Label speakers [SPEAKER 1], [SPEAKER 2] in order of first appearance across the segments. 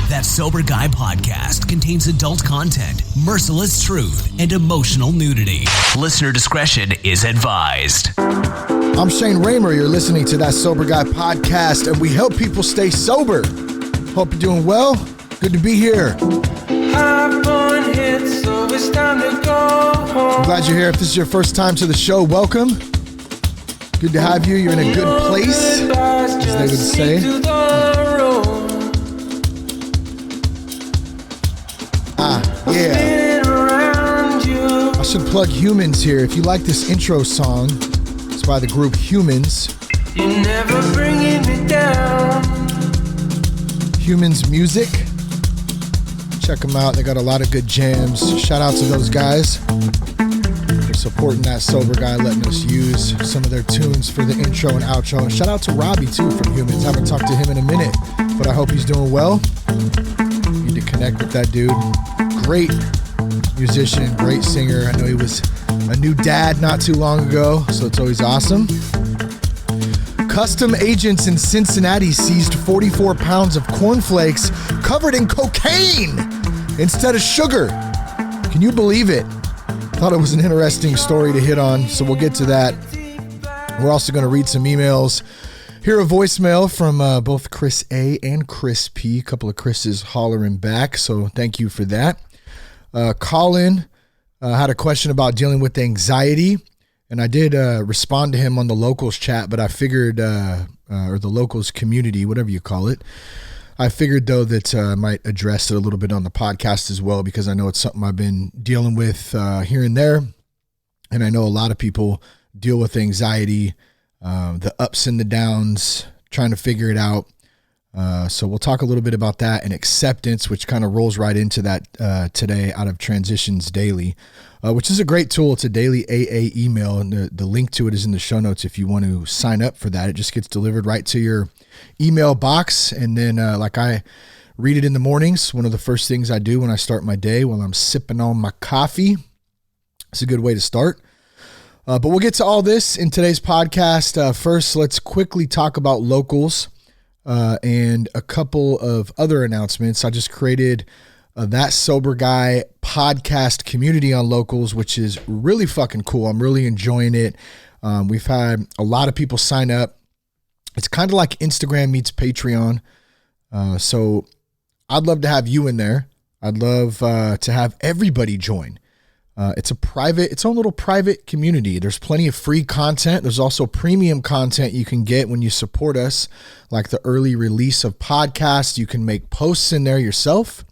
[SPEAKER 1] That Sober Guy podcast contains adult content, merciless truth, and emotional nudity. Listener discretion is advised.
[SPEAKER 2] I'm Shane Raymer. You're listening to That Sober Guy podcast, and we help people stay sober. Hope you're doing well. Good to be here. I'm glad you're here. If this is your first time to the show, welcome. Good to have you. You're in a good place, as they would say. Yeah. I should plug Humans here. If you like this intro song, it's by the group Humans. You're never bringing me down. Humans Music. Check them out. They got a lot of good jams. Shout out to those guys for supporting That Sober Guy, letting us use some of their tunes for the intro and outro. And shout out to Robbie, too, from Humans. Haven't talked to him in a minute, but I hope he's doing well. Need to connect with that dude. Great musician, great singer. I know he was a new dad not too long ago, so it's always awesome. Custom agents in Cincinnati seized 44 pounds of cornflakes covered in cocaine instead of sugar. Can you believe it? Thought it was an interesting story to hit on, so we'll get to that. We're also going to read some emails. Hear a voicemail from both Chris A and Chris P. A couple of Chris's hollering back, so thank you for that. Colin had a question about dealing with anxiety, and I did respond to him on the locals chat, but I figured, or the locals community, whatever you call it, I figured though that I might address it a little bit on the podcast as well, because I know it's something I've been dealing with here and there, and I know a lot of people deal with anxiety, the ups and the downs, trying to figure it out. So we'll talk a little bit about that and acceptance, which kind of rolls right into that today out of Transitions Daily, which is a great tool. It's a daily AA email, and the link to it is in the show notes if you want to sign up for that. It just gets delivered right to your email box, and then like I read it in the mornings. One of the first things I do when I start my day while I'm sipping on my coffee. It's a good way to start. But we'll get to all this in today's podcast. First, let's quickly talk about locals. And a couple of other announcements. I just created That Sober Guy podcast community on locals, which is really fucking cool. I'm really enjoying it. We've had a lot of people sign up. It's kind of like Instagram meets Patreon. So I'd love to have you in there. I'd love to have everybody join. It's its own little private community. There's plenty of free content. There's also premium content you can get when you support us, like the early release of podcasts. You can make posts in there yourself.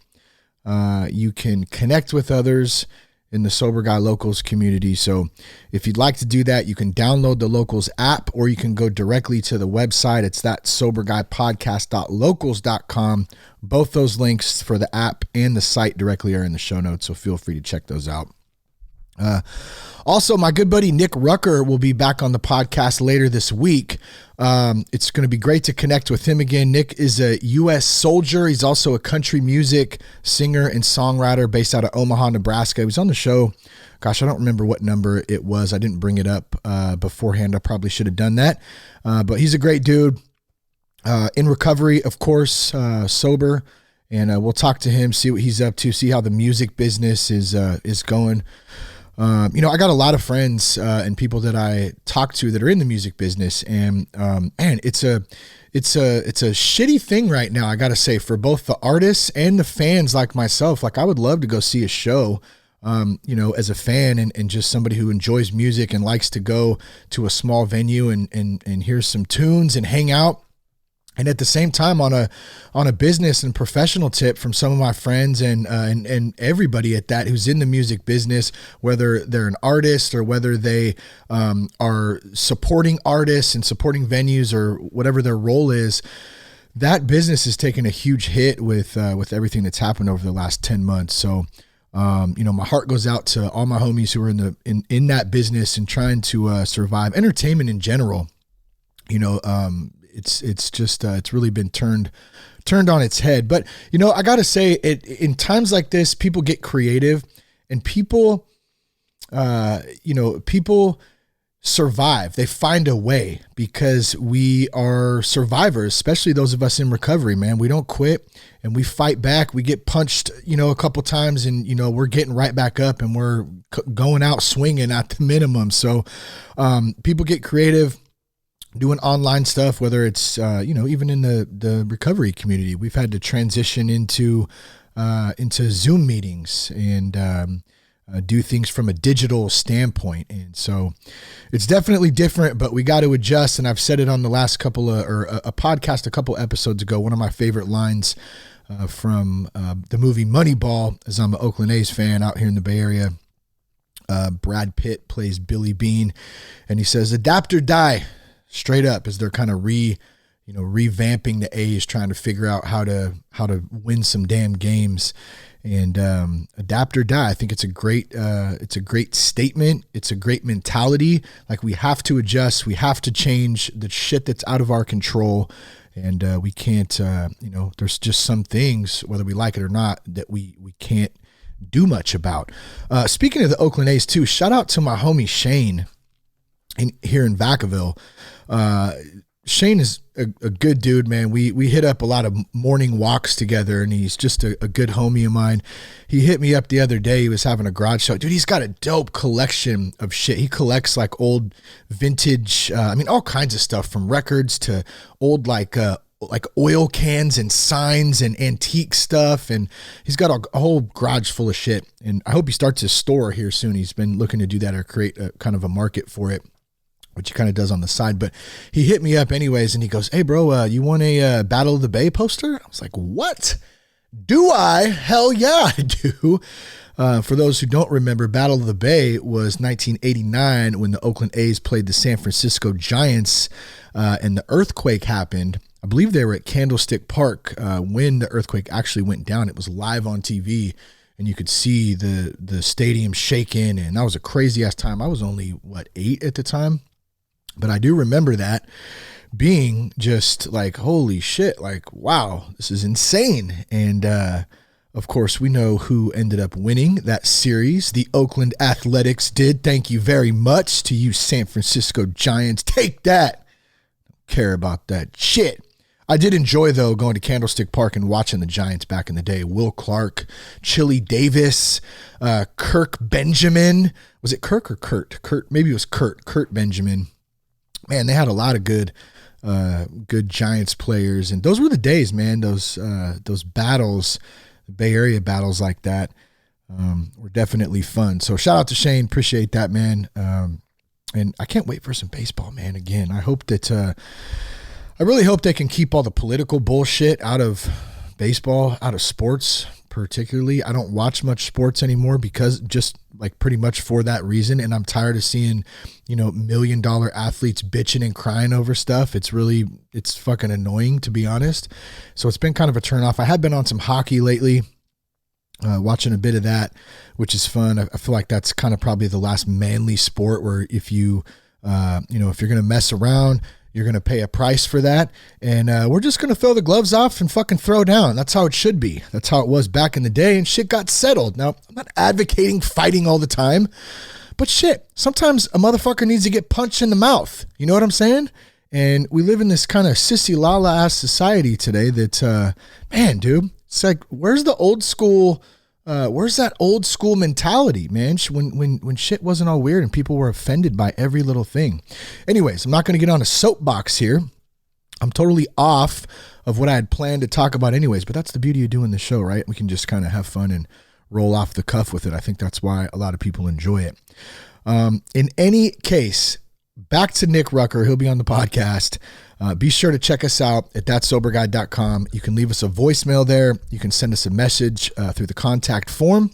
[SPEAKER 2] You can connect with others in the Sober Guy Locals community. So if you'd like to do that, you can download the Locals app, or you can go directly to the website. It's that soberguypodcast.locals.com. Both those links for the app and the site directly are in the show notes, so feel free to check those out. Also, my good buddy Nick Rucker will be back on the podcast later this week. It's going to be great to connect with him again. Nick is a U.S. soldier. He's also a country music singer and songwriter based out of Omaha, Nebraska. He was on the show. Gosh, I don't remember what number it was. I didn't bring it up beforehand. I probably should have done that. But he's a great dude. In recovery, of course, sober. And we'll talk to him, see what he's up to, see how the music business is going. I got a lot of friends and people that I talk to that are in the music business, and it's a shitty thing right now, I gotta say, for both the artists and the fans like myself. Like, I would love to go see a show, as a fan and just somebody who enjoys music and likes to go to a small venue and hear some tunes and hang out. And at the same time, on a business and professional tip from some of my friends and everybody at that who's in the music business, whether they're an artist or whether they are supporting artists and supporting venues or whatever their role is, that business has taken a huge hit with everything that's happened over the last 10 months. So, my heart goes out to all my homies who are in that business and trying to survive. Entertainment in general, it's really been turned on its head. But, I got to say, in times like this, people get creative, and people survive. They find a way because we are survivors, especially those of us in recovery, man. We don't quit and we fight back. We get punched, a couple times and, we're getting right back up and we're going out swinging at the minimum. So people get creative doing online stuff, whether it's, even in the recovery community. We've had to transition into Zoom meetings and do things from a digital standpoint. And so it's definitely different, but we got to adjust. And I've said it on the last couple of, or a podcast a couple episodes ago. One of my favorite lines from the movie Moneyball, as I'm an Oakland A's fan out here in the Bay Area. Brad Pitt plays Billy Bean, and he says, "Adapt or die," straight up, as they're kind of revamping the A's, trying to figure out how to win some damn games. And adapt or die. I think it's a great statement. It's a great mentality. Like, we have to adjust. We have to change the shit that's out of our control. And we can't, there's just some things, whether we like it or not, that we can't do much about. Speaking of the Oakland A's too, shout out to my homie Shane here in Vacaville. Shane is a good dude, man. We hit up a lot of morning walks together, and he's just a good homie of mine. He hit me up the other day. He was having a garage show. Dude, he's got a dope collection of shit. He collects like old vintage, all kinds of stuff, from records to old like oil cans and signs and antique stuff. And he's got a whole garage full of shit. And I hope he starts his store here soon. He's been looking to do that or create a kind of a market for it, which he kind of does on the side. But he hit me up anyways, and he goes, "Hey bro, you want a Battle of the Bay poster?" I was like, "What? Do I? Hell yeah, I do." For those who don't remember, Battle of the Bay was 1989 when the Oakland A's played the San Francisco Giants, and the earthquake happened. I believe they were at Candlestick Park when the earthquake actually went down. It was live on TV, and you could see the stadium shaking, and that was a crazy ass time. I was only 8 at the time. But I do remember that being just like, holy shit, like, wow, this is insane. And of course, we know who ended up winning that series. The Oakland Athletics did. Thank you very much to you, San Francisco Giants. Take that. Don't care about that shit. I did enjoy, though, going to Candlestick Park and watching the Giants back in the day. Will Clark, Chili Davis, Kirk Benjamin. Was it Kirk or Kurt? Kurt, maybe it was Kurt. Kurt Benjamin. Man, they had a lot of good Giants players, and those were the days, man. Those battles, Bay Area battles like that, were definitely fun. So shout out to Shane, appreciate that, man. And I can't wait for some baseball, man. Again, I hope that I really hope they can keep all the political bullshit out of baseball, out of sports particularly. I don't watch much sports anymore because just like pretty much for that reason. And I'm tired of seeing, $1 million athletes bitching and crying over stuff. It's fucking annoying, to be honest. So it's been kind of a turn off. I have been on some hockey lately, watching a bit of that, which is fun. I feel like that's kind of probably the last manly sport where if you, if you're going to mess around, you're going to pay a price for that. And we're just going to throw the gloves off and fucking throw down. That's how it should be. That's how it was back in the day, and shit got settled. Now, I'm not advocating fighting all the time, but shit, sometimes a motherfucker needs to get punched in the mouth. You know what I'm saying? And we live in this kind of sissy lala ass society today that, man, dude, it's like, where's the old school, where's that old school mentality, man? When shit wasn't all weird and people were offended by every little thing. Anyways, I'm not going to get on a soapbox here. I'm totally off of what I had planned to talk about anyways, but that's the beauty of doing the show, right? We can just kind of have fun and roll off the cuff with it. I think that's why a lot of people enjoy it. In any case, back to Nick Rucker. He'll be on the podcast. Be sure to check us out at thatsoberguy.com. You can leave us a voicemail there. You can send us a message through the contact form.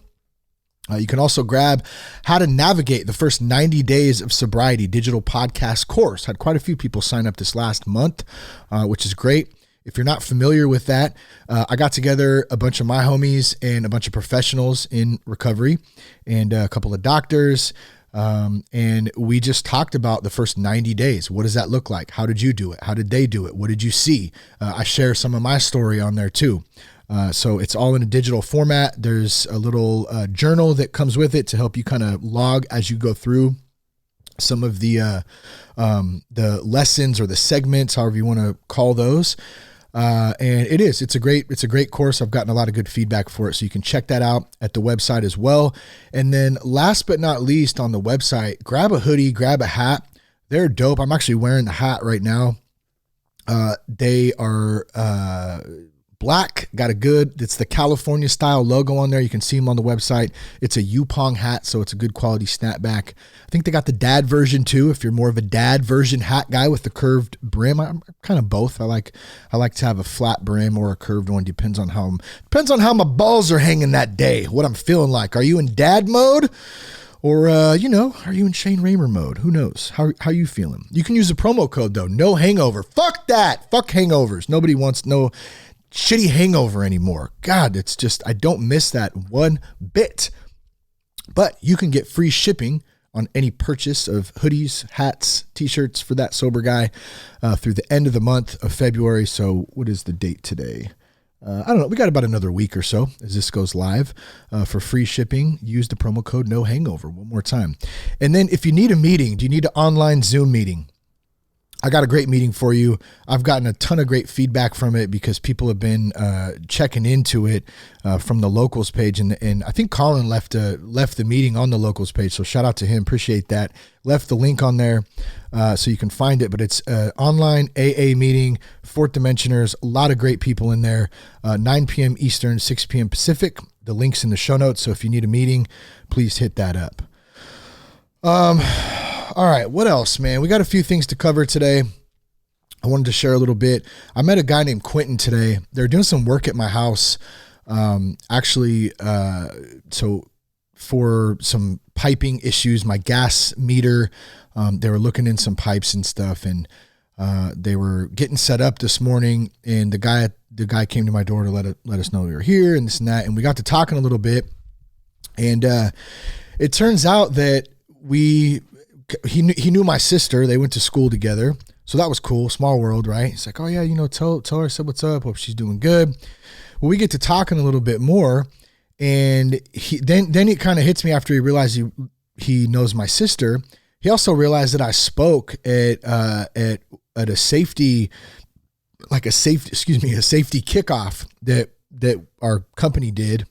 [SPEAKER 2] You can also grab How to Navigate the First 90 Days of Sobriety digital podcast course. Had quite a few people sign up this last month, which is great. If you're not familiar with that, I got together a bunch of my homies and a bunch of professionals in recovery and a couple of doctors. And we just talked about the first 90 days. What does that look like? How did you do it? How did they do it? What did you see? I share some of my story on there too. So it's all in a digital format. There's a little journal that comes with it to help you kind of log as you go through some of the lessons or the segments, however you want to call those. And it's a great course. I've gotten a lot of good feedback for it. So you can check that out at the website as well. And then last but not least, on the website, grab a hoodie, grab a hat. They're dope. I'm actually wearing the hat right now. They are, black, it's the California style logo on there. You can see them on the website. It's a Yupong hat, so it's a good quality snapback. I think they got the dad version too. If you're more of a dad version hat guy with the curved brim, I'm kind of both. I like to have a flat brim or a curved one. Depends on how my balls are hanging that day, what I'm feeling like. Are you in dad mode? Or, are you in Shane Raymer mode? Who knows? How you feeling? You can use the promo code though. No hangover. Fuck that. Fuck hangovers. Nobody wants no shitty hangover anymore. God, it's just, I don't miss that one bit. But you can get free shipping on any purchase of hoodies, hats, t-shirts for that sober guy through the end of the month of February. So what is the date today? I don't know. We got about another week or so as this goes live for free shipping. Use the promo code No Hangover one more time. And then if you need a meeting, do you need an online Zoom meeting? I got a great meeting for you. I've gotten a ton of great feedback from it because people have been checking into it from the locals page. And I think Colin left the meeting on the locals page. So shout out to him. Appreciate that. Left the link on there so you can find it. But it's an online AA meeting, Fourth Dimensioners. A lot of great people in there. 9 p.m. Eastern, 6 p.m. Pacific. The link's in the show notes. So if you need a meeting, please hit that up. All right, what else, man? We got a few things to cover today. I wanted to share a little bit. I met a guy named Quentin today. They're doing some work at my house. So for some piping issues, my gas meter, they were looking in some pipes and stuff, and they were getting set up this morning, and the guy came to my door to let us know we were here and this and that, and we got to talking a little bit, and it turns out that he knew my sister. They went to school together. So that was cool. Small world, right? He's like, oh yeah, tell her I said what's up. Hope she's doing good. Well, we get to talking a little bit more. And then it kind of hits me after he realized he knows my sister. He also realized that I spoke at a safety kickoff that our company did.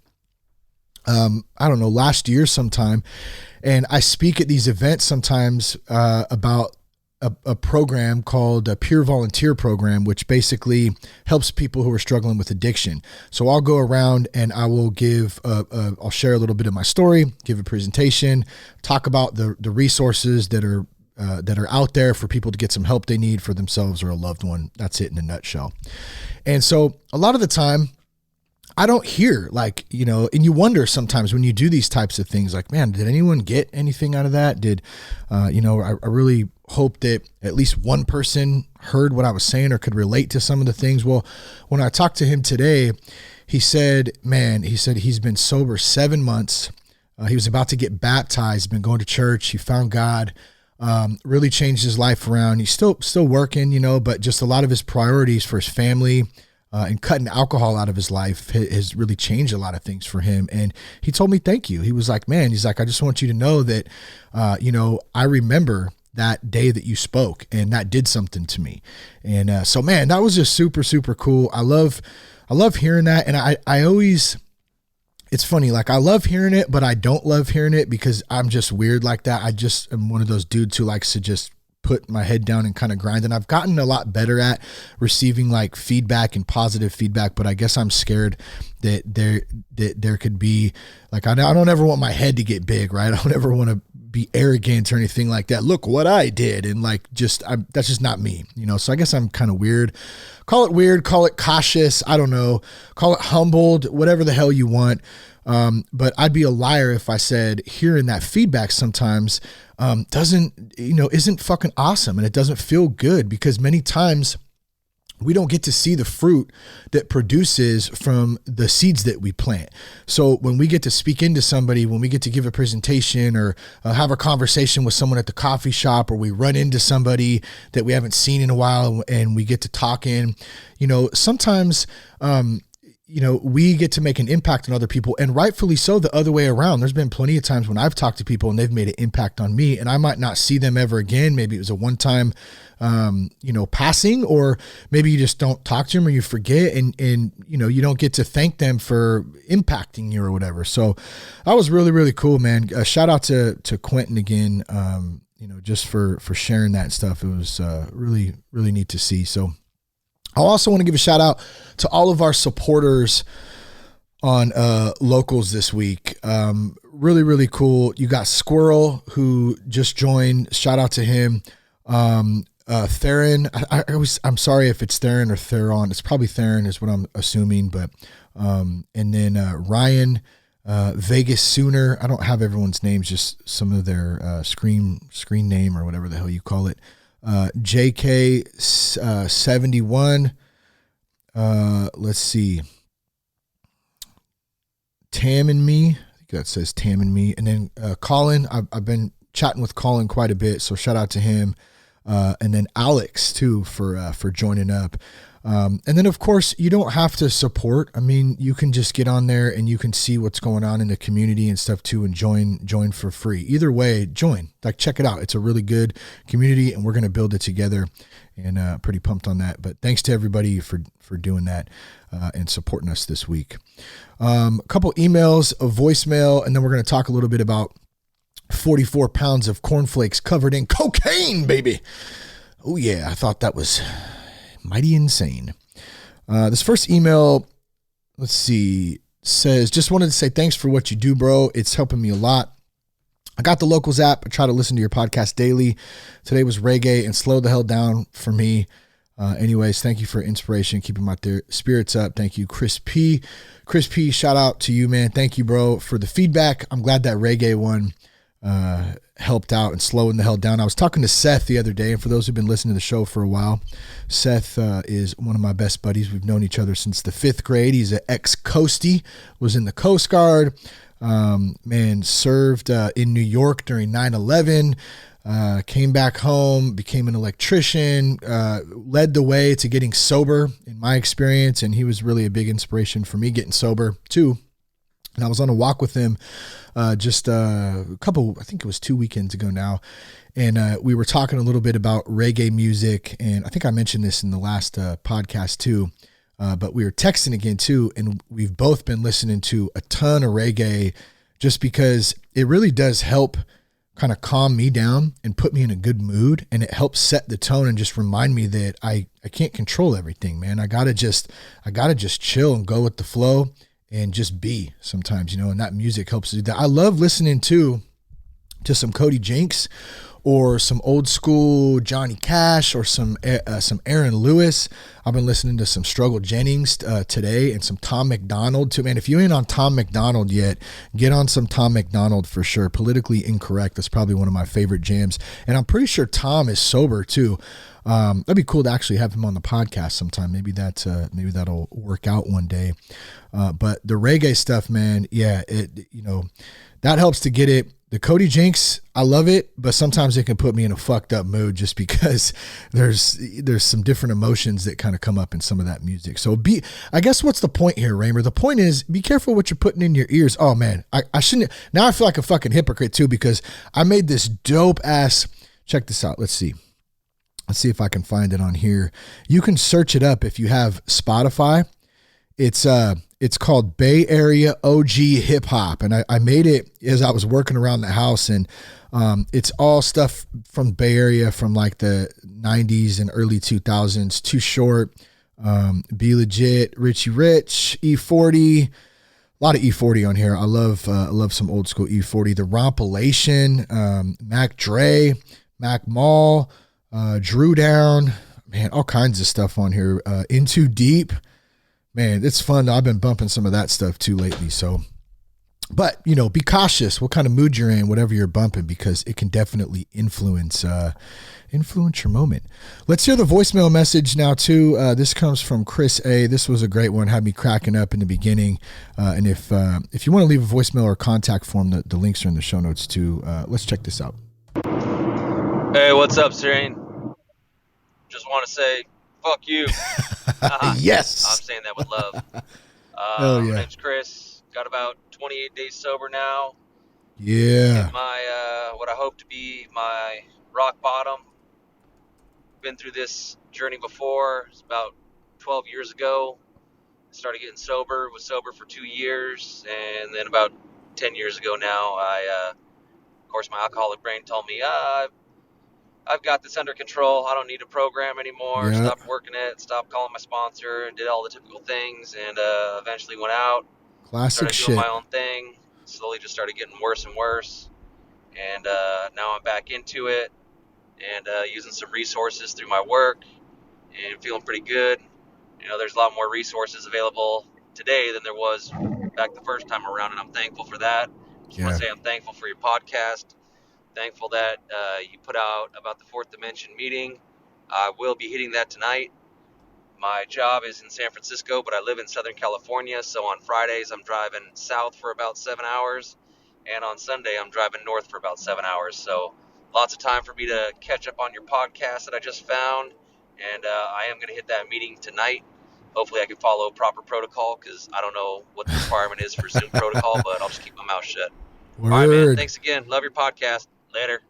[SPEAKER 2] I don't know, last year sometime. And I speak at these events sometimes about a program called a peer volunteer program, which basically helps people who are struggling with addiction. So I'll go around and I will I'll share a little bit of my story, give a presentation, talk about the resources that are out there for people to get some help they need for themselves or a loved one. That's it in a nutshell. And so a lot of the time, I don't hear and you wonder sometimes when you do these types of things, like, man, did anyone get anything out of that? I really hope that at least one person heard what I was saying or could relate to some of the things. Well, when I talked to him today, he said he's been sober 7 months. He was about to get baptized, been going to church. He found God, really changed his life around. He's still working, but just a lot of his priorities for his family, and cutting alcohol out of his life has really changed a lot of things for him. And he told me, thank you. He was like, man, I just want you to know that, I remember that day that you spoke and that did something to me. And, so man, that was just super, super cool. I love hearing that. And I always, it's funny, like I love hearing it, but I don't love hearing it because I'm just weird like that. I just am one of those dudes who likes to just put my head down and kind of grind. And I've gotten a lot better at receiving like feedback and positive feedback, but I guess I'm scared that there could be like, I don't ever want my head to get big, right? I don't ever want to be arrogant or anything like that. Look what I did. And like, that's just not me, So I guess I'm kind of weird. Call it weird, call it cautious. I don't know. Call it humbled, whatever the hell you want. But I'd be a liar if I said hearing that feedback sometimes isn't fucking awesome, and it doesn't feel good because many times we don't get to see the fruit that produces from the seeds that we plant. So when we get to speak into somebody, when we get to give a presentation or have a conversation with someone at the coffee shop, or we run into somebody that we haven't seen in a while and we get to talking, sometimes, we get to make an impact on other people, and rightfully so the other way around. There's been plenty of times when I've talked to people and they've made an impact on me, and I might not see them ever again. Maybe it was a one-time, passing, or maybe you just don't talk to them or you forget, and you don't get to thank them for impacting you or whatever. So that was really, really cool, man. Shout out to Quentin again, just for sharing that stuff. It was really, really neat to see. So I also want to give a shout out to all of our supporters on locals this week. Really, really cool. You got Squirrel, who just joined. Shout out to him. Theron. I'm sorry if it's Theron or Theron. It's probably Theron is what I'm assuming. But and then Ryan, Vegas Sooner. I don't have everyone's names, just some of their screen name or whatever the hell you call it. JK 71. Let's see. Tam and me. I think that says Tam and me. And then Colin. I've been chatting with Colin quite a bit, so shout out to him. And then Alex too for joining up. And then of course you don't have to support. I mean, you can just get on there and you can see what's going on in the community and stuff too, and join for free. Either way, join. Like, check it out. It's a really good community, and we're going to build it together, and pretty pumped on that. But thanks to everybody for doing that and supporting us this week. A couple emails, a voicemail, and then we're going to talk a little bit about 44 pounds of cornflakes covered in cocaine, baby. Oh yeah, I thought that was mighty insane. This first email, let's see, says, just wanted to say thanks for what you do, bro. It's helping me a lot. I got the Locals app. I try to listen to your podcast daily. Today was reggae and slow the hell down for me. Anyways, thank you for inspiration, keeping my spirits up. Thank you, Chris P. Chris P, shout out to you, man. Thank you, bro, for the feedback. I'm glad that reggae one helped out and slowing the hell down. I was talking to Seth the other day, and for those who've been listening to the show for a while, Seth is one of my best buddies. We've known each other since the 5th grade. He's an ex-Coastie, was in the Coast Guard, served in New York during 9/11, came back home, became an electrician, led the way to getting sober in my experience, and he was really a big inspiration for me getting sober too. And I was on a walk with him just a couple, I think it was 2 weekends ago now. And we were talking a little bit about reggae music. And I think I mentioned this in the last podcast too. But we were texting again too. And we've both been listening to a ton of reggae just because it really does help kind of calm me down and put me in a good mood. And it helps set the tone and just remind me that I can't control everything, man. I gotta just chill and go with the flow. And just be sometimes, and that music helps do that. I love listening to some Cody Jinks or some old school Johnny Cash or some Aaron Lewis. I've been listening to some Struggle Jennings today, and some Tom McDonald too. Man, if you ain't on Tom McDonald yet, get on some Tom McDonald for sure. Politically Incorrect. That's probably one of my favorite jams. And I'm pretty sure Tom is sober too. That'd be cool to actually have him on the podcast sometime. Maybe that'll work out one day. But the reggae stuff, man, yeah, that helps to get it. The Cody Jinks, I love it, but sometimes it can put me in a fucked up mood just because there's some different emotions that kind of come up in some of that music. So I guess what's the point here, Raymer? The point is, be careful what you're putting in your ears. Oh man, I shouldn't. Now I feel like a fucking hypocrite too, because I made this dope ass, check this out. Let's see if I can find it on here. You can search it up if you have Spotify. It's called Bay Area OG Hip Hop. And I made it as I was working around the house, and it's all stuff from Bay Area from like the 90s and early 2000s. Too Short, Be Legit, Richie Rich, E40, a lot of E40 on here. I love some old school E40. The Rompilation, Mac Dre, Mac Mall, Drew Down, man, all kinds of stuff on here. Into Deep, man, it's fun. I've been bumping some of that stuff too lately. So, but be cautious what kind of mood you're in, whatever you're bumping, because it can definitely influence your moment. Let's hear the voicemail message now too. This comes from Chris A. This was a great one. Had me cracking up in the beginning. And if you want to leave a voicemail or contact form, the links are in the show notes too. Let's check this out.
[SPEAKER 3] Hey, what's up, Serene? Just want to say, fuck you.
[SPEAKER 2] Yes.
[SPEAKER 3] I'm saying that with love.
[SPEAKER 2] Hell
[SPEAKER 3] My
[SPEAKER 2] yeah.
[SPEAKER 3] name's Chris. Got about 28 days sober now.
[SPEAKER 2] Yeah.
[SPEAKER 3] Hit my what I hope to be my rock bottom. Been through this journey before. It's about 12 years ago. Started getting sober. Was sober for 2 years, and then about 10 years ago now, of course, my alcoholic brain told me, I've got this under control. I don't need a program anymore.
[SPEAKER 2] Yeah.
[SPEAKER 3] Stopped working it. Stopped calling my sponsor, and did all the typical things. And eventually went out.
[SPEAKER 2] Classic
[SPEAKER 3] Started doing
[SPEAKER 2] shit.
[SPEAKER 3] my own thing. Slowly just started getting worse and worse. And now I'm back into it and using some resources through my work and feeling pretty good. There's a lot more resources available today than there was back the first time around, and I'm thankful for that. Just want
[SPEAKER 2] Yeah.
[SPEAKER 3] to say I'm thankful for your podcast. Thankful that you put out about the Fourth Dimension meeting. I will be hitting that tonight. My job is in San Francisco, but I live in Southern California, so on Fridays I'm driving south for about 7 hours, and on Sunday I'm driving north for about 7 hours. So lots of time for me to catch up on your podcast that I just found, and I am going to hit that meeting tonight. Hopefully I can follow proper protocol, because I don't know what the requirement is for Zoom protocol, but I'll just keep my mouth shut.
[SPEAKER 2] Word.
[SPEAKER 3] All right, man. Thanks again. Love your podcast. Later.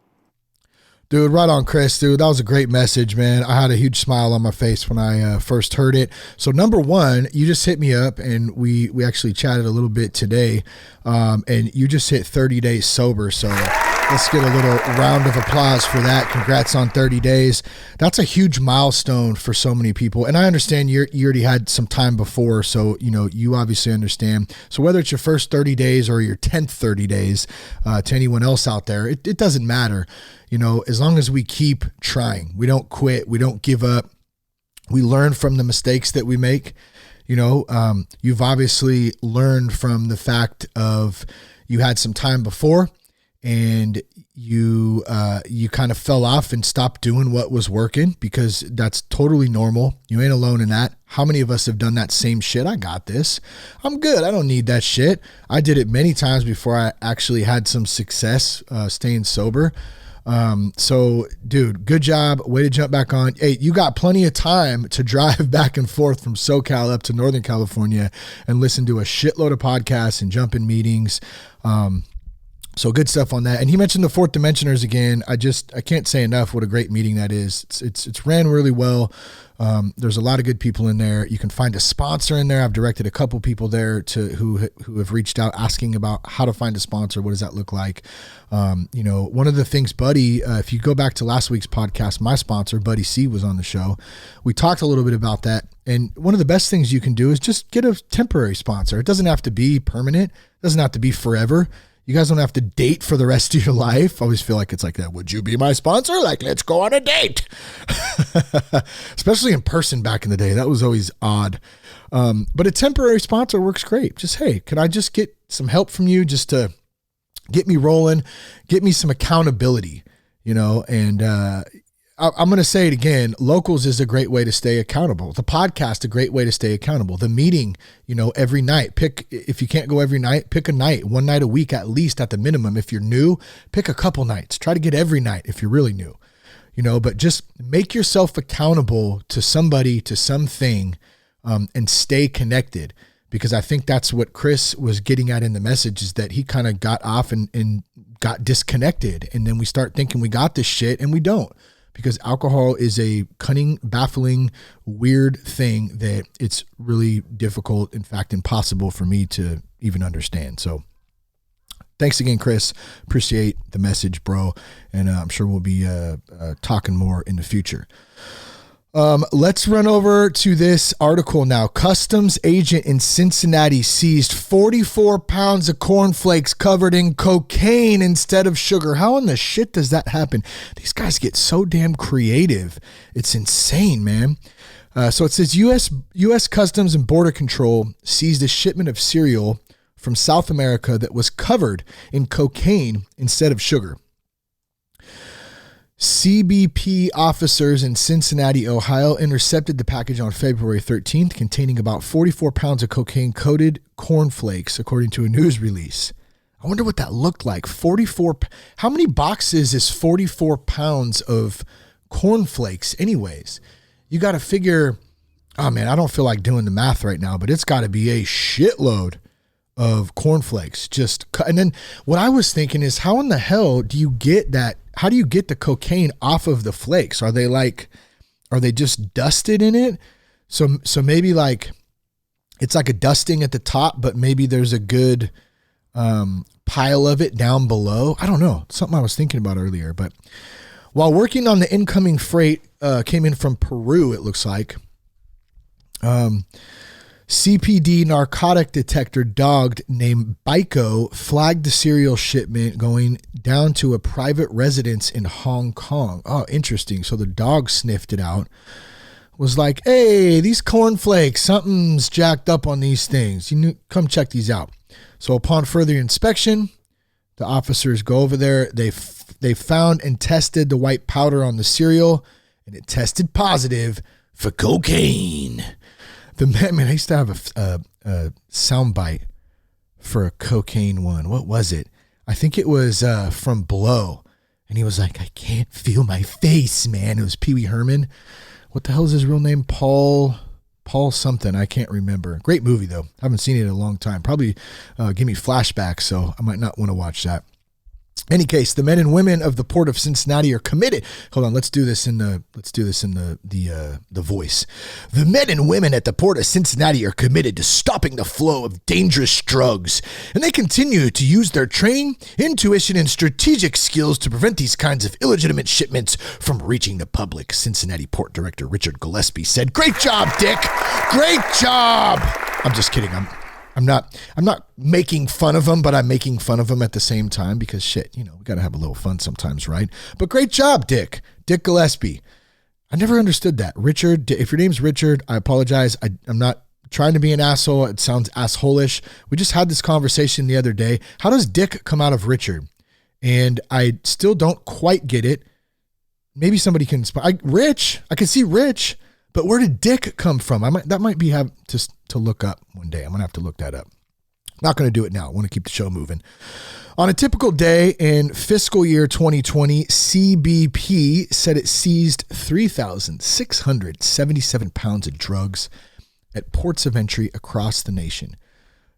[SPEAKER 2] Dude, right on, Chris, dude. That was a great message, man. I had a huge smile on my face when I first heard it. So number one, you just hit me up, and we actually chatted a little bit today, and you just hit 30 days sober. So let's get a little round of applause for that. Congrats on 30 days. That's a huge milestone for so many people. And I understand you already had some time before, so you obviously understand. So whether it's your first 30 days or your 10th 30 days, to anyone else out there, it doesn't matter. As long as we keep trying, we don't quit, we don't give up, we learn from the mistakes that we make. You've obviously learned from the fact of you had some time before, and you kind of fell off and stopped doing what was working, because that's totally normal. You ain't alone in that. How many of us have done that same shit? I got this. I'm good. I don't need that shit. I did it many times before I actually had some success staying sober. So dude, good job. Way to jump back on. Hey, you got plenty of time to drive back and forth from SoCal up to Northern California and listen to a shitload of podcasts and jump in meetings. So good stuff on that. And he mentioned the Fourth Dimensioners again. I can't say enough what a great meeting that is. It's ran really well. There's a lot of good people in there. You can find a sponsor in there. I've directed a couple people there who have reached out asking about how to find a sponsor. What does that look like? One of the things, Buddy, if you go back to last week's podcast, my sponsor, Buddy C, was on the show. We talked a little bit about that. And one of the best things you can do is just get a temporary sponsor. It doesn't have to be permanent. It doesn't have to be forever. You guys don't have to date for the rest of your life. I always feel like it's like that. Would you be my sponsor? Like, let's go on a date. Especially in person back in the day. That was always odd. But a temporary sponsor works great. Just, hey, can I just get some help from you just to get me rolling, get me some accountability, and I'm going to say it again. Locals is a great way to stay accountable. The podcast, a great way to stay accountable. The meeting, every night, if you can't go every night, pick a night, one night a week, at least at the minimum. If you're new, pick a couple nights, try to get every night if you're really new, but just make yourself accountable to somebody, to something, and stay connected. Because I think that's what Chris was getting at in the message, is that he kind of got off and got disconnected. And then we start thinking we got this shit, and we don't. Because alcohol is a cunning, baffling, weird thing that it's really difficult, in fact, impossible for me to even understand. So thanks again, Chris. Appreciate the message, bro. And I'm sure we'll be talking more in the future. Let's run over to this article now. Customs agent in Cincinnati seized 44 pounds of cornflakes covered in cocaine instead of sugar. How in the shit does that happen? These guys get so damn creative. It's insane, man. So it says U.S. Customs and Border Control seized a shipment of cereal from South America that was covered in cocaine instead of sugar. CBP officers in Cincinnati, Ohio, intercepted the package on February 13th containing about 44 pounds of cocaine-coated cornflakes, according to a news release. I wonder what that looked like. How many boxes is 44 pounds of cornflakes anyways? You got to figure Oh man, I don't feel like doing the math right now, but it's got to be a shitload of cornflakes. And then what I was thinking is, how in the hell do you get that? How do you get the cocaine off of the flakes? Are they just dusted in it? So maybe like it's like a dusting at the top, but maybe there's a good pile of it down below. I don't know. Something I was thinking about earlier. But while working on the incoming freight, came in from Peru, it looks like. CPD narcotic detector dog named Baiko flagged the serial shipment going down to a private residence in Hong Kong. Oh, interesting. So the dog sniffed it out, was like, hey, these cornflakes, something's jacked up on these things. Come check these out. So upon further inspection, the officers go over there. They found and tested the white powder on the cereal, and it tested positive for cocaine. I used to have a sound bite for a cocaine one. What was it? I think it was from Blow. And he was like, I can't feel my face, man. It was Pee Wee Herman. What the hell is his real name? Paul something. I can't remember. Great movie, though. Haven't seen it in a long time. Probably give me flashbacks, so I might not want to watch that. Any case, the men and women of the Port of Cincinnati are committed. Hold on, let's do this in the voice. The men and women at the Port of Cincinnati are committed to stopping the flow of dangerous drugs, and they continue to use their training, intuition, and strategic skills to prevent these kinds of illegitimate shipments from reaching the public. Cincinnati Port Director Richard Gillespie said, "Great job, Dick. Great job." I'm just kidding. I'm not making fun of him, but I'm making fun of him at the same time because shit, we got to have a little fun sometimes, right? But great job, Dick Gillespie. I never understood that. Richard, if your name's Richard, I apologize. I'm not trying to be an asshole. It sounds asshole-ish. We just had this conversation the other day. How does Dick come out of Richard? And I still don't quite get it. Maybe somebody can, Rich, I can see Rich. But where did Dick come from? That might be have to look up one day. I'm going to have to look that up. Not going to do it now. I want to keep the show moving. On a typical day in fiscal year 2020, CBP said it seized 3,677 pounds of drugs at ports of entry across the nation.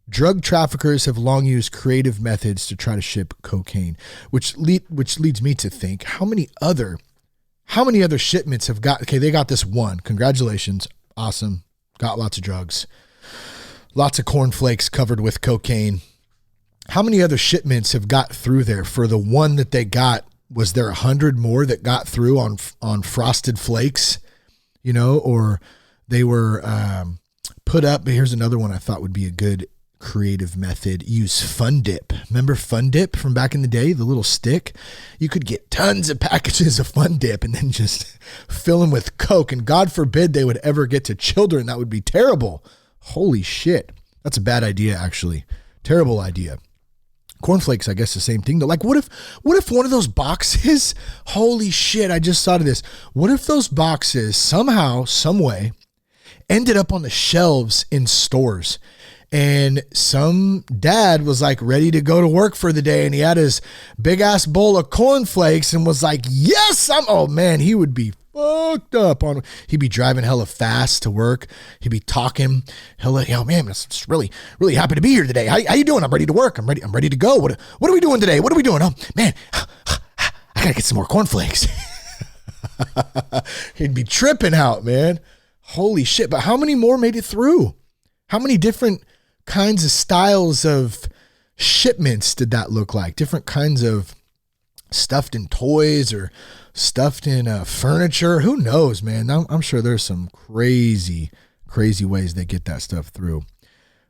[SPEAKER 2] Drug traffickers have long used creative methods to try to ship cocaine, which leads me to think, how many other shipments have got, okay, they got this one. Congratulations. Awesome. Got lots of drugs. Lots of cornflakes covered with cocaine. How many other shipments have got through there for the one that they got? Was there 100 more that got through on Frosted Flakes? Or they were put up. Here's another one I thought would be a good creative method. Use Fun Dip. Remember Fun Dip from back in the day, the little stick? You could get tons of packages of Fun Dip and then just fill them with Coke, and God forbid they would ever get to children. That would be terrible. Holy shit. That's a bad idea, actually. Terrible idea. Cornflakes, I guess the same thing though. Like what if one of those boxes, holy shit, I just thought of this. What if those boxes somehow, some way ended up on the shelves in stores? And some dad was like ready to go to work for the day, and he had his big ass bowl of cornflakes and was like, yes, oh man, he would be fucked up he'd be driving hella fast to work. He'd be talking hella, man, I'm just really, really happy to be here today. How you doing? I'm ready to work. I'm ready to go. What are we doing today? What are we doing? Oh man, I gotta get some more cornflakes. He'd be tripping out, man. Holy shit. But how many more made it through? How many different kinds of styles of shipments did that look like? Different kinds of stuffed in toys or stuffed in furniture. Who knows, man? I'm sure there's some crazy ways they get that stuff through.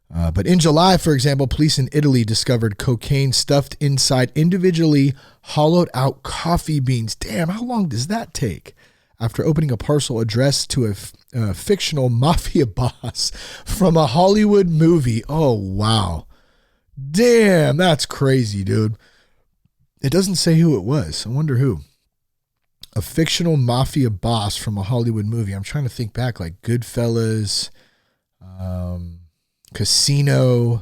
[SPEAKER 2] But in July, for example, police in Italy discovered cocaine stuffed inside individually hollowed out coffee beans. Damn, how long does that take? After opening a parcel addressed to a fictional mafia boss from a Hollywood movie. Oh, wow. Damn, that's crazy, dude. It doesn't say who it was. I wonder who. A fictional mafia boss from a Hollywood movie. I'm trying to think back, like Goodfellas, Casino.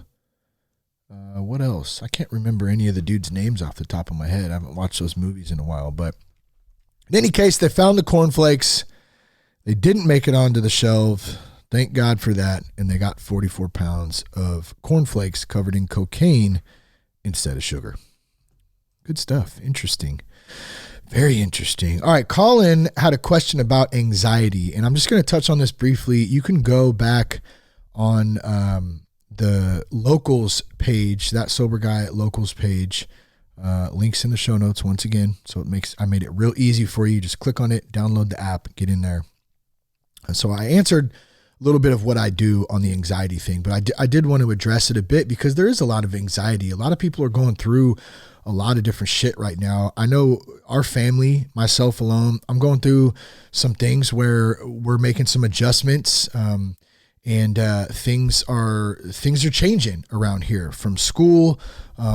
[SPEAKER 2] What else? I can't remember any of the dudes' names off the top of my head. I haven't watched those movies in a while, but in any case, they found the cornflakes. They didn't make it onto the shelf. thank God for that. And they got 44 pounds of cornflakes covered in cocaine instead of sugar. Good stuff. Interesting. Very interesting. All right. Colin had a question about anxiety, and I'm just going to touch on this briefly. You can go back on the locals page, that Sober Guy locals page. Links in the show notes once again. So I made it real easy for you. Just click on it, download the app, get in there. And so I answered a little bit of what I do on the anxiety thing, but I did want to address it a bit because there is a lot of anxiety. A lot of people are going through a lot of different shit right now. I know our family, myself alone, I'm going through some things where we're making some adjustments, and things are changing around here, from school,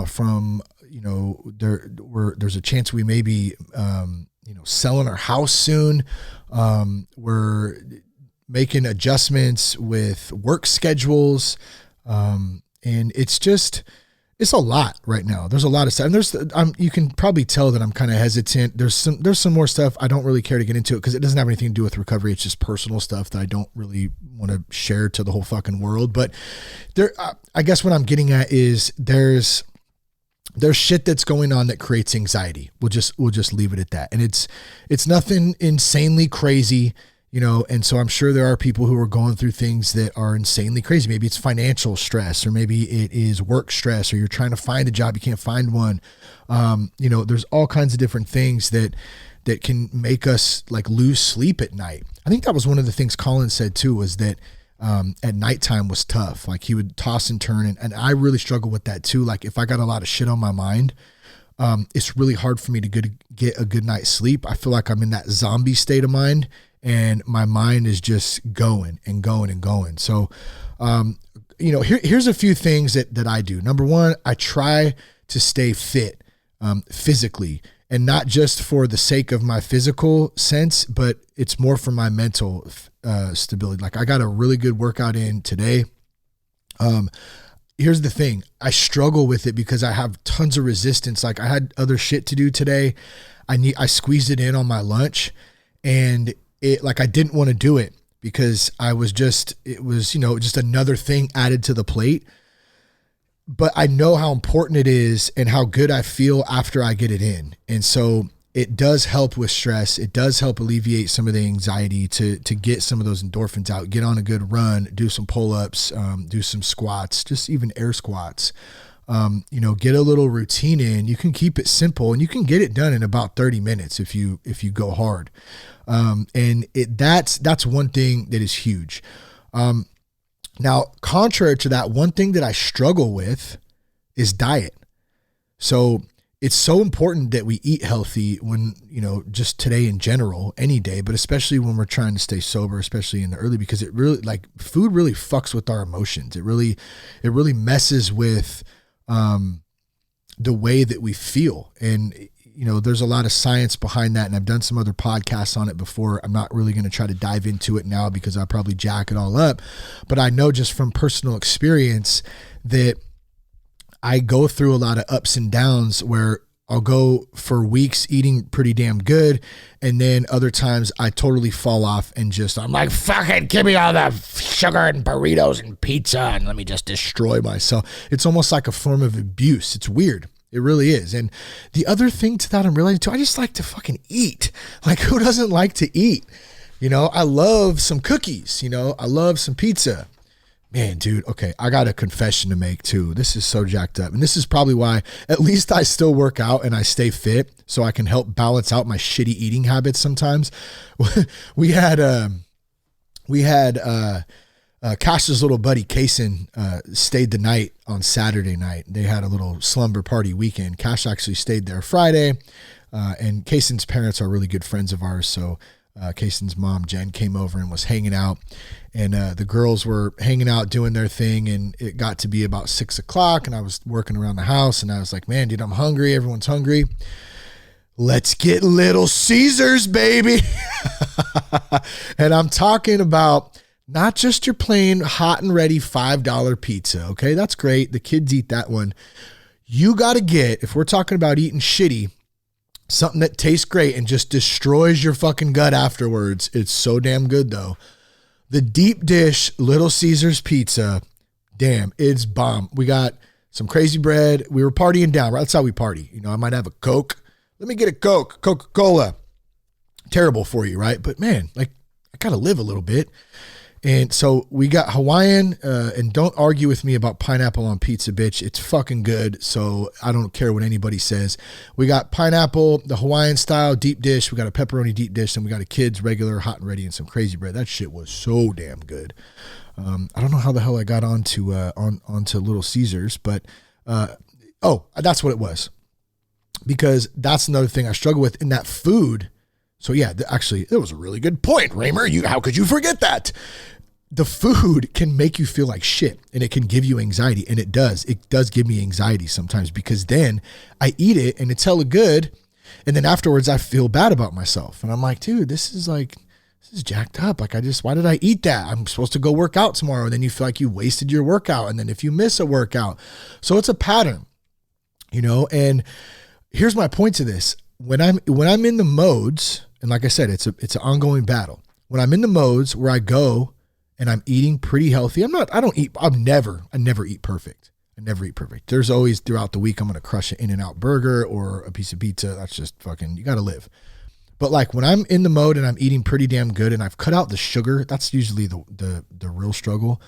[SPEAKER 2] from, there's a chance we may be, selling our house soon. We're making adjustments with work schedules. And it's a lot right now. There's a lot of stuff. And you can probably tell that I'm kind of hesitant. There's some more stuff. I don't really care to get into it because it doesn't have anything to do with recovery. It's just personal stuff that I don't really want to share to the whole fucking world. But I guess what I'm getting at is there's shit that's going on that creates anxiety. We'll just leave it at that. And it's nothing insanely crazy. And so I'm sure there are people who are going through things that are insanely crazy. Maybe it's financial stress, or maybe it is work stress, or you're trying to find a job, you can't find one. There's all kinds of different things that can make us like lose sleep at night. I think that was one of the things Colin said too, was that at nighttime was tough. Like he would toss and turn, and I really struggle with that too. Like if I got a lot of shit on my mind, it's really hard for me to get a good night's sleep. I feel like I'm in that zombie state of mind, and my mind is just going and going and going. So, here's a few things that I do. Number one, I try to stay fit, physically, and not just for the sake of my physical sense, but it's more for my mental, stability. Like I got a really good workout in today. Here's the thing. I struggle with it because I have tons of resistance. Like I had other shit to do today. I squeezed it in on my lunch, and I didn't want to do it because it was just another thing added to the plate. But I know how important it is and how good I feel after I get it in. And so it does help with stress. It does help alleviate some of the anxiety to get some of those endorphins out, get on a good run, do some pull-ups, do some squats, just even air squats. Get a little routine in. You can keep it simple, and you can get it done in about 30 minutes if you go hard. That's one thing that is huge. Now, contrary to that, one thing that I struggle with is diet. So it's so important that we eat healthy when, just today in general, any day, but especially when we're trying to stay sober, especially in the early, because it really, food really fucks with our emotions. It really messes with, the way that we feel. And, there's a lot of science behind that, and I've done some other podcasts on it before. I'm not really going to try to dive into it now because I'll probably jack it all up, but I know just from personal experience that I go through a lot of ups and downs where I'll go for weeks eating pretty damn good, and then other times I totally fall off and I'm like, fucking give me all the sugar and burritos and pizza and let me just destroy myself. It's almost like a form of abuse. It's weird. It really is. And the other thing to that I'm realizing too, I just like to fucking eat. Like who doesn't like to eat? I love some cookies, I love some pizza. Man, dude, okay, I got a confession to make too. This is so jacked up. And this is probably why at least I still work out and I stay fit so I can help balance out my shitty eating habits sometimes. We had Cash's little buddy, Kaysen, stayed the night on Saturday night. They had a little slumber party weekend. Cash actually stayed there Friday. And Kaysen's parents are really good friends of ours. So Kaysen's mom, Jen, came over and was hanging out. And the girls were hanging out doing their thing. And it got to be about 6 o'clock. And I was working around the house. And I was like, man, dude, I'm hungry. Everyone's hungry. Let's get Little Caesars, baby. And I'm talking about not just your plain hot and ready $5 pizza. Okay, that's great. The kids eat that one. You got to get, if we're talking about eating shitty, something that tastes great and just destroys your fucking gut afterwards. It's so damn good though. The deep dish Little Caesars pizza, damn, it's bomb. We got some crazy bread. We were partying down, right? That's how we party. You know, I might have a Coke. Let me get a Coke, Coca-Cola. Terrible for you, right? But man, like, I got to live a little bit. And so we got Hawaiian, and don't argue with me about pineapple on pizza, bitch. It's fucking good. So I don't care what anybody says. We got pineapple, the Hawaiian style deep dish. We got a pepperoni deep dish, and we got a kid's regular hot and ready and some crazy bread. That shit was so damn good. I don't know how the hell I got onto Little Caesars, but that's what it was. Because that's another thing I struggle with in that food. So yeah, actually, it was a really good point, Raymer. How could you forget that? The food can make you feel like shit, and it can give you anxiety, and it does. It does give me anxiety sometimes, because then I eat it and it's hella good, and then afterwards I feel bad about myself, and I'm like, dude, this is jacked up. Like, why did I eat that? I'm supposed to go work out tomorrow. And then you feel like you wasted your workout, and then if you miss a workout, so it's a pattern, you know. And here's my point to this: when I'm in the modes, and like I said, it's an ongoing battle. When I'm in the modes where I go and I'm eating pretty healthy, I never eat perfect. I never eat perfect. There's always, throughout the week, I'm going to crush an In-N-Out burger or a piece of pizza. That's just fucking, you got to live. But like when I'm in the mode and I'm eating pretty damn good and I've cut out the sugar, that's usually the real struggle.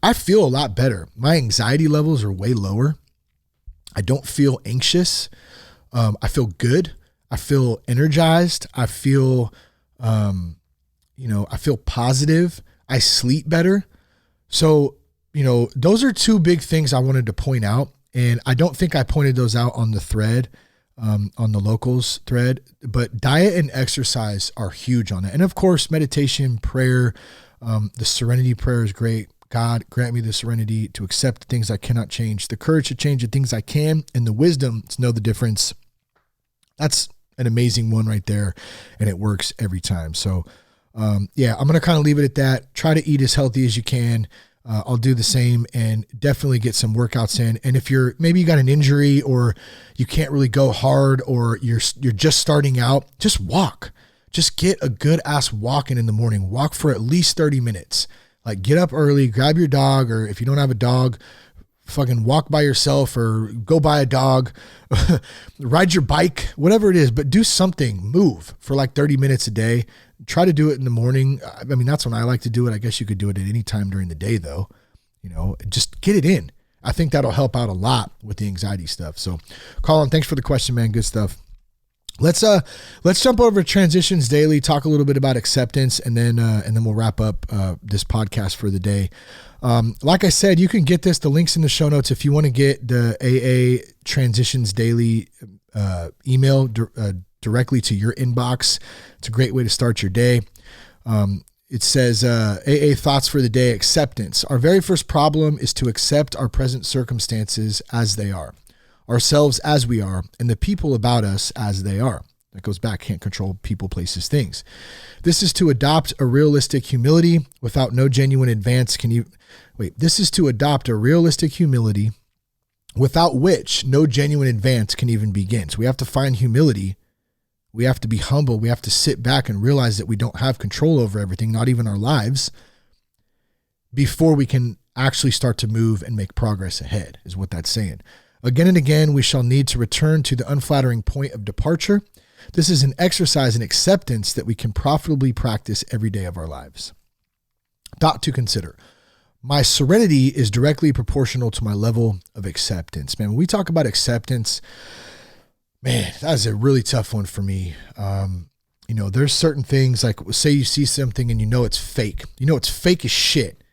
[SPEAKER 2] I feel a lot better. My anxiety levels are way lower. I don't feel anxious. I feel good. I feel energized. I feel, I feel positive. I sleep better. So, those are two big things I wanted to point out. And I don't think I pointed those out on the thread, on the locals thread, but diet and exercise are huge on it. And of course, meditation, prayer, the serenity prayer is great. God, grant me the serenity to accept the things I cannot change, the courage to change the things I can, and the wisdom to know the difference. That's an amazing one right there. And it works every time. So, I'm going to kind of leave it at that. Try to eat as healthy as you can. I'll do the same, and definitely get some workouts in. And if maybe you got an injury, or you can't really go hard, or you're just starting out, just walk. Just get a good ass walking in the morning. Walk for at least 30 minutes. Like, get up early, grab your dog, or if you don't have a dog, fucking walk by yourself or go buy a dog, ride your bike, whatever it is, but do something, move for like 30 minutes a day. Try to do it in the morning. I mean, that's when I like to do it. I guess you could do it at any time during the day though, just get it in. I think that'll help out a lot with the anxiety stuff. So Colin, thanks for the question, man. Good stuff. Let's jump over to Transitions Daily, talk a little bit about acceptance, and then we'll wrap up this podcast for the day. Like I said, you can get the links in the show notes if you want to get the AA Transitions Daily email directly to your inbox. It's a great way to start your day. It says, AA thoughts for the day: acceptance. Our very first problem is to accept our present circumstances as they are, ourselves as we are, and the people about us as they are. That goes back, can't control people, places, things. This is to adopt a realistic humility without no genuine advance. This is to adopt a realistic humility without which no genuine advance can even begin. So we have to find humility. We have to be humble. We have to sit back and realize that we don't have control over everything, not even our lives, before we can actually start to move and make progress ahead, is what that's saying. Again and again, we shall need to return to the unflattering point of departure. This is an exercise in acceptance that we can profitably practice every day of our lives. Dot to consider: my serenity is directly proportional to my level of acceptance. Man, when we talk about acceptance, man, that is a really tough one for me. There's certain things, like say you see something and it's fake. It's fake as shit,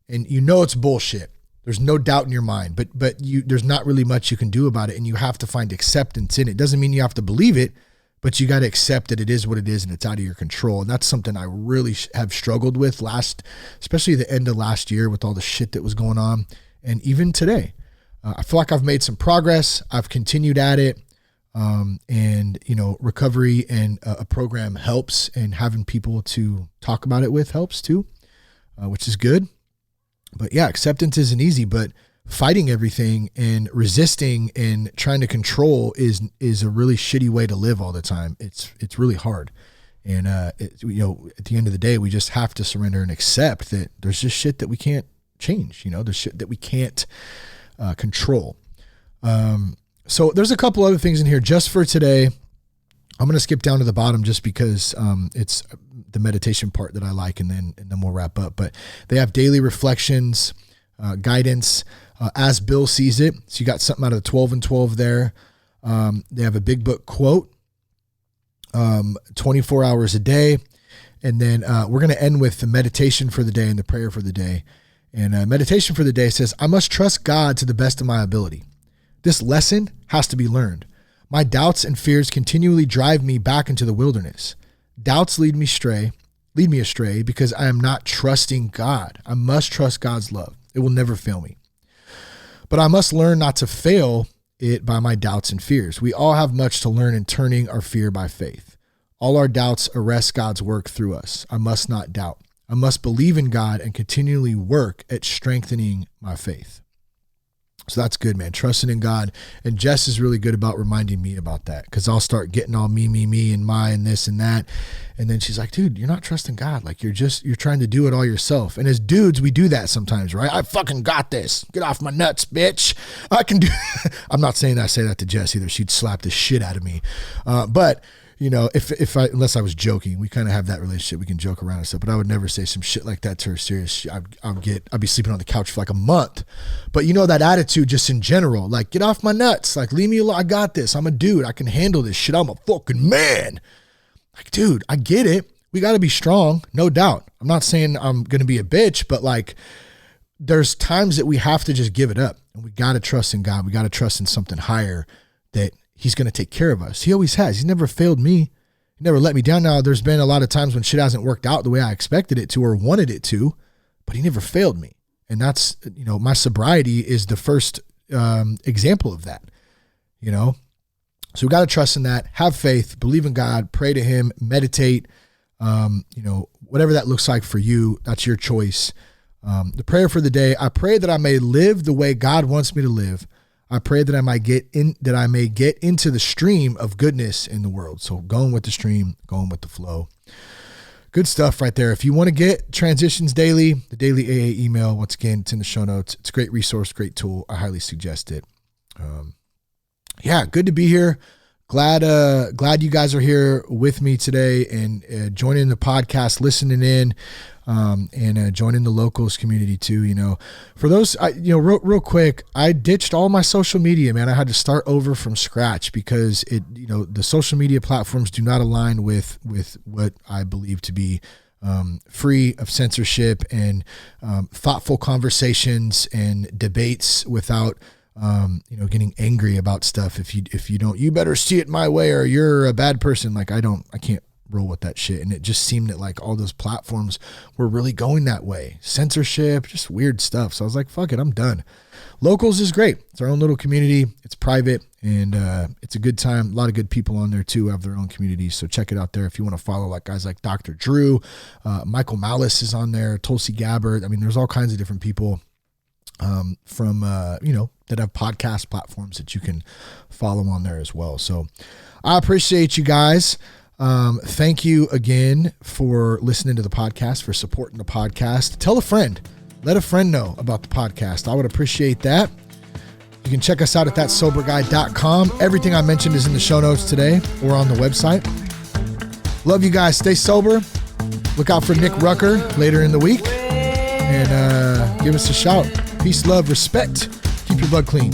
[SPEAKER 2] and it's bullshit. There's no doubt in your mind, but there's not really much you can do about it, and you have to find acceptance in it. Doesn't mean you have to believe it, but you got to accept that it is what it is and it's out of your control. And that's something I really have struggled with especially the end of last year with all the shit that was going on. And even today, I feel like I've made some progress. I've continued at it. Recovery and a program helps, and having people to talk about it with helps too, which is good. But yeah, acceptance isn't easy, but fighting everything and resisting and trying to control is a really shitty way to live all the time. It's really hard. And, at the end of the day, we just have to surrender and accept that there's just shit that we can't change. There's shit that we can't control. So there's a couple other things in here just for today. I'm going to skip down to the bottom just because it's the meditation part that I like, and then we'll wrap up. But they have daily reflections, guidance, as Bill sees it. So you got something out of the 12 and 12 there. They have a big book quote, 24 hours a day. And then we're going to end with the meditation for the day and the prayer for the day. And meditation for the day says, I must trust God to the best of my ability. This lesson has to be learned. My doubts and fears continually drive me back into the wilderness. Doubts lead me astray because I am not trusting God. I must trust God's love. It will never fail me. But I must learn not to fail it by my doubts and fears. We all have much to learn in turning our fear by faith. All our doubts arrest God's work through us. I must not doubt. I must believe in God and continually work at strengthening my faith. So that's good, man. Trusting in God. And Jess is really good about reminding me about that, because I'll start getting all me, and my, and this and that. And then she's like, dude, you're not trusting God. Like you're trying to do it all yourself. And as dudes, we do that sometimes, right? I fucking got this. Get off my nuts, bitch. I can do I'm not saying I say that to Jess either. She'd slap the shit out of me. But unless I was joking, we kind of have that relationship. We can joke around and stuff, but I would never say some shit like that to her serious. I'd be sleeping on the couch for like a month. But that attitude just in general, like get off my nuts, like leave me alone. I got this. I'm a dude. I can handle this shit. I'm a fucking man. Like, dude, I get it. We got to be strong. No doubt. I'm not saying I'm going to be a bitch, but like there's times that we have to just give it up, and we got to trust in God. We got to trust in something higher that He's going to take care of us. He always has. He's never failed me. He never let me down. Now, there's been a lot of times when shit hasn't worked out the way I expected it to or wanted it to, but He never failed me. And that's, my sobriety is the first example of that, So we got to trust in that, have faith, believe in God, pray to Him, meditate, whatever that looks like for you, that's your choice. The prayer for the day, I pray that I may live the way God wants me to live. I pray that I may get into the stream of goodness in the world. So going with the stream, going with the flow. Good stuff right there. If you want to get Transitions Daily, the daily AA email, once again, it's in the show notes. It's a great resource, great tool. I highly suggest it. Good to be here. Glad you guys are here with me today and joining the podcast, listening in, and joining the locals community too. For those, real quick, I ditched all my social media, man. I had to start over from scratch because the social media platforms do not align with what I believe to be free of censorship and thoughtful conversations and debates without getting angry about stuff. If you don't, you better see it my way or you're a bad person. Like I can't roll with that shit. And it just seemed that like all those platforms were really going that way. Censorship, just weird stuff. So I was like, fuck it, I'm done. Locals is great. It's our own little community. It's private and it's a good time. A lot of good people on there too, have their own communities. So check it out there. If you want to follow like guys like Dr. Drew, Michael Malice is on there, Tulsi Gabbard. I mean, there's all kinds of different people from that have podcast platforms that you can follow on there as well. So I appreciate you guys. Thank you again for listening to the podcast, for supporting the podcast. Tell a friend, let a friend know about the podcast. I would appreciate that. You can check us out at thatsoberguy.com. Everything I mentioned is in the show notes today or on the website. Love you guys. Stay sober. Look out for Nick Rucker later in the week and give us a shout. Peace, love, respect. Keep your blood clean.